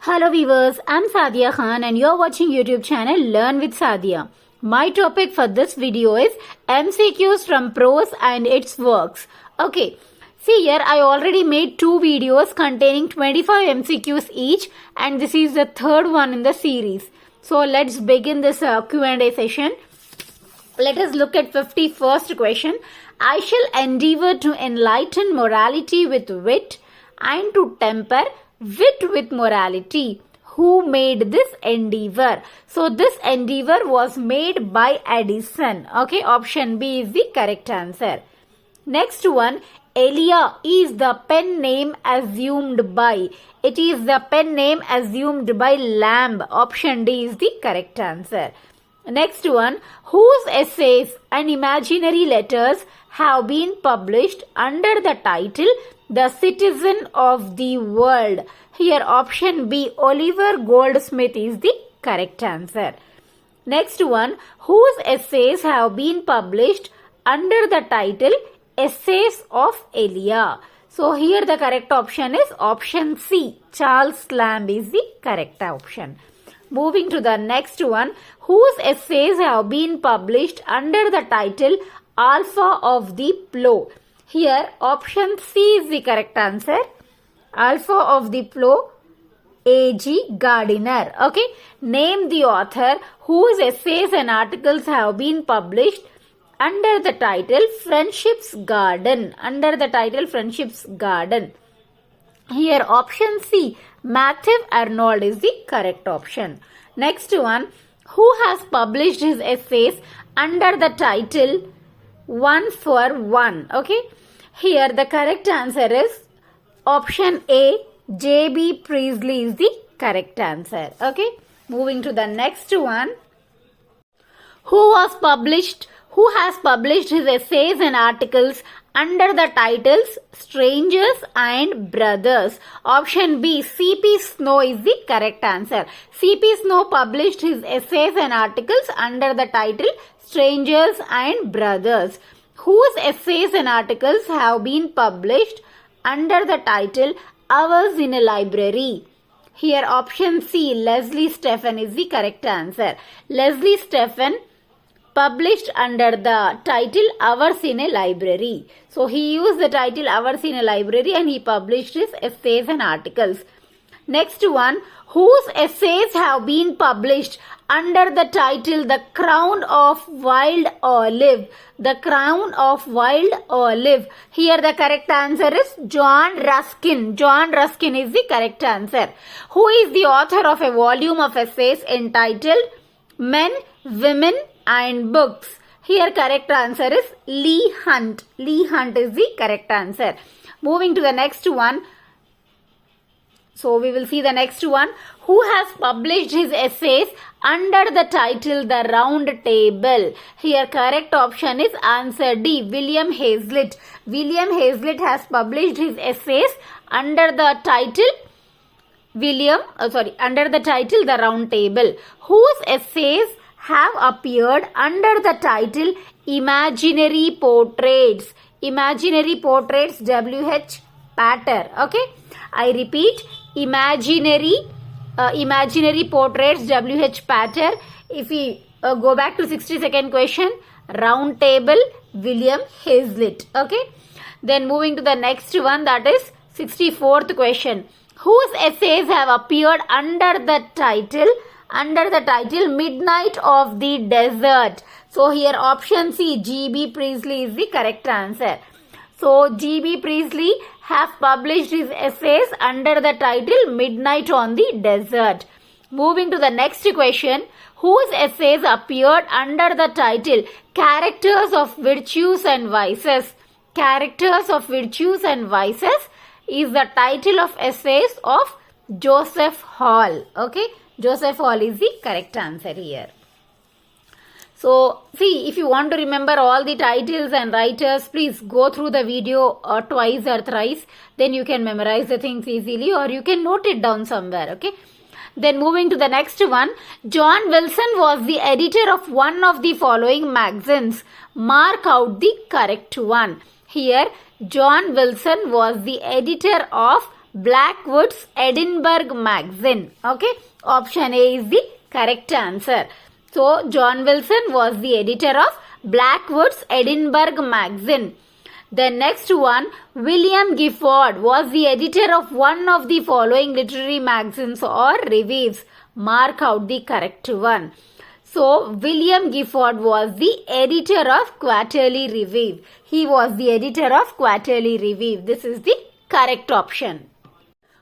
Hello viewers, I'm Sadia Khan and you're watching YouTube channel Learn with Sadia. My topic for this video is MCQs from Prose and its works. Okay, see here I already made two videos containing 25 MCQs each and this is the third one in the series. So let's begin this Q&A session. Let us look at 51st question. I shall endeavor to enlighten morality with wit and to temper wit with morality. Who made this endeavor? So this endeavor was made by Addison. Okay, option B is the correct answer. Next one, Elia is the pen name assumed by. It is the pen name assumed by Lamb. Option D is the correct answer. Next one, whose essays and imaginary letters have been published under the title The Citizen of the World? Here option B, Oliver Goldsmith is the correct answer. Next one, whose essays have been published under the title Essays of Elia? So here the correct option is option C, Charles Lamb is the correct option. Moving to the next one, whose essays have been published under the title Alpha of the Plough? Here option C is the correct answer. Alpha of the Plough, A.G. Gardiner. Okay, name the author whose essays and articles have been published under the title Friendship's Garden. Under the title Friendship's Garden. Here option C, Matthew Arnold is the correct option. Next one, who has published his essays under the title One for One? Okay, here the correct answer is option A, J.B. Priestley is the correct answer. Okay, moving to the next one, who has published his essays and articles under the titles Strangers and Brothers? Option B, C.P. Snow is the correct answer. C.P. Snow published his essays and articles under the title Strangers and Brothers. Whose essays and articles have been published under the title Hours in a Library? Here option C, Leslie Stephen is the correct answer. Leslie Stephen published under the title Hours in a Library. So he used the title Hours in a Library and he published his essays and articles. Next one, whose essays have been published under the title The Crown of Wild Olive? The Crown of Wild Olive. Here the correct answer is John Ruskin. John Ruskin is the correct answer. Who is the author of a volume of essays entitled Men, Women and Books? Here correct answer is Leigh Hunt. Leigh Hunt is the correct answer. Moving to the next one. So we will see the next one. Who has published his essays under the title The Round Table? Here correct option is answer D, William Hazlitt. William Hazlitt has published his essays under the title under the title The Round Table. Whose essays have appeared under the title Imaginary Portraits? Imaginary Portraits, W.H. Pater. Okay, I repeat, Imaginary Portraits, W.H. Pater. If we go back to 62nd question, Round Table, William Hazlitt. Okay, then moving to the next one, that is 64th question. Whose essays have appeared under the title Midnight of the Desert? So here option C, G.B. Priestley is the correct answer. So G.B. Priestley have published his essays under the title Midnight on the Desert. Moving to the next question, whose essays appeared under the title Characters of Virtues and Vices? Characters of Virtues and Vices is the title of essays of Joseph Hall. Okay, Joseph Hall is the correct answer here. So see, if you want to remember all the titles and writers, please go through the video twice or thrice. Then you can memorize the things easily or you can note it down somewhere. Okay. Then moving to the next one, John Wilson was the editor of one of the following magazines. Mark out the correct one. Here John Wilson was the editor of Blackwood's Edinburgh Magazine. Okay, option A is the correct answer. So, John Wilson was the editor of Blackwood's Edinburgh Magazine. The next one, William Gifford was the editor of one of the following literary magazines or reviews. Mark out the correct one. So, William Gifford was the editor of Quarterly Review. He was the editor of Quarterly Review. This is the correct option.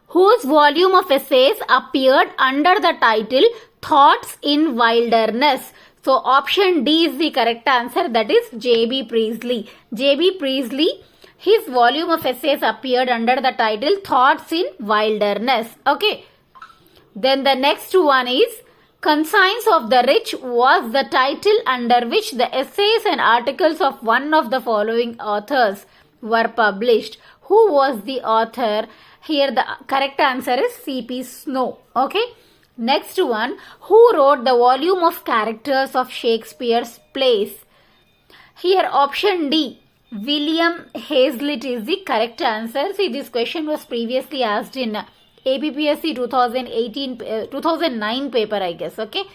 Whose volume of essays appeared under the title Thoughts in Wilderness? So, option D is the correct answer. That is J.B. Priestley. J.B. Priestley, his volume of essays appeared under the title Thoughts in Wilderness. Okay. Then the next one is Conscience of the Rich was the title under which the essays and articles of one of the following authors were published. Who was the author? Here the correct answer is C.P. Snow. Okay. Next one, who wrote the volume of characters of Shakespeare's plays? Here option D, William Hazlitt is the correct answer. See, this question was previously asked in APPSC 2009 paper, I guess. Okay.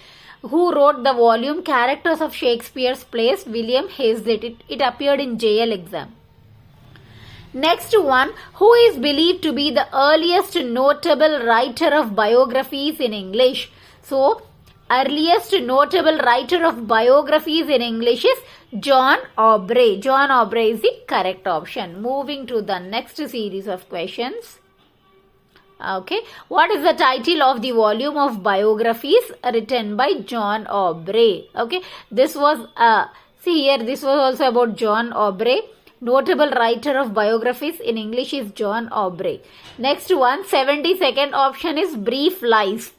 Who wrote the volume characters of Shakespeare's plays? William Hazlitt. It appeared in JL exam. Next one, who is believed to be the earliest notable writer of biographies in English? So, earliest notable writer of biographies in English is John Aubrey. John Aubrey is the correct option. Moving to the next series of questions. Okay, what is the title of the volume of biographies written by John Aubrey? Okay, this was, see here, this was also about John Aubrey. Notable writer of biographies in English is John Aubrey. Next one, 72nd option is Brief Lives.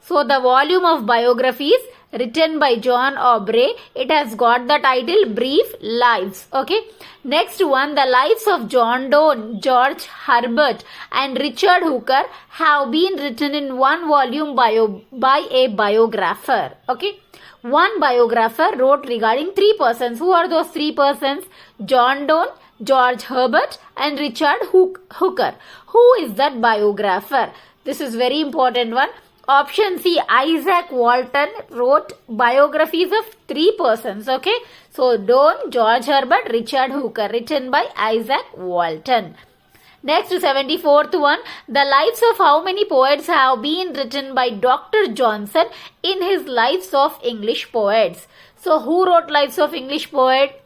So, the volume of biographies written by John Aubrey, it has got the title Brief Lives. Okay. Next one, the lives of John Donne, George Herbert and Richard Hooker have been written in one volume by a biographer. Okay. One biographer wrote regarding three persons. Who are those three persons? John Donne, George Herbert and Richard Hooker. Who is that biographer? This is very important one. Option C, Isaac Walton wrote biographies of three persons. Okay. So, Donne, George Herbert, Richard Hooker, written by Isaac Walton. Next, 74th one, the lives of how many poets have been written by Dr. Johnson in his Lives of English Poets? So, who wrote Lives of English Poet?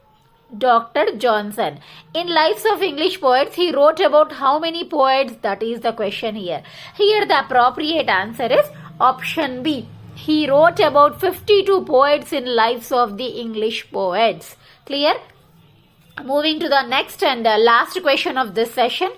Dr. Johnson. In Lives of English Poets, he wrote about how many poets? That is the question here. Here, the appropriate answer is option B. He wrote about 52 poets in Lives of the English Poets. Clear? Moving to the next and last question of this session.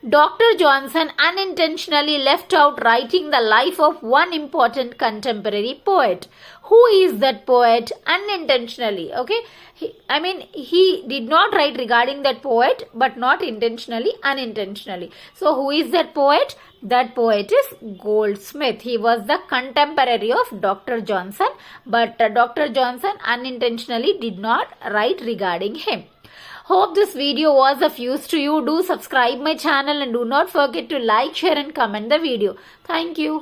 Dr. Johnson unintentionally left out writing the life of one important contemporary poet. Who is that poet? Unintentionally. Okay. He did not write regarding that poet, but not intentionally, unintentionally. So, who is that poet? That poet is Goldsmith. He was the contemporary of Dr. Johnson, but Dr. Johnson unintentionally did not write regarding him. Hope this video was of use to you. Do subscribe my channel and do not forget to like, share and comment the video. Thank you.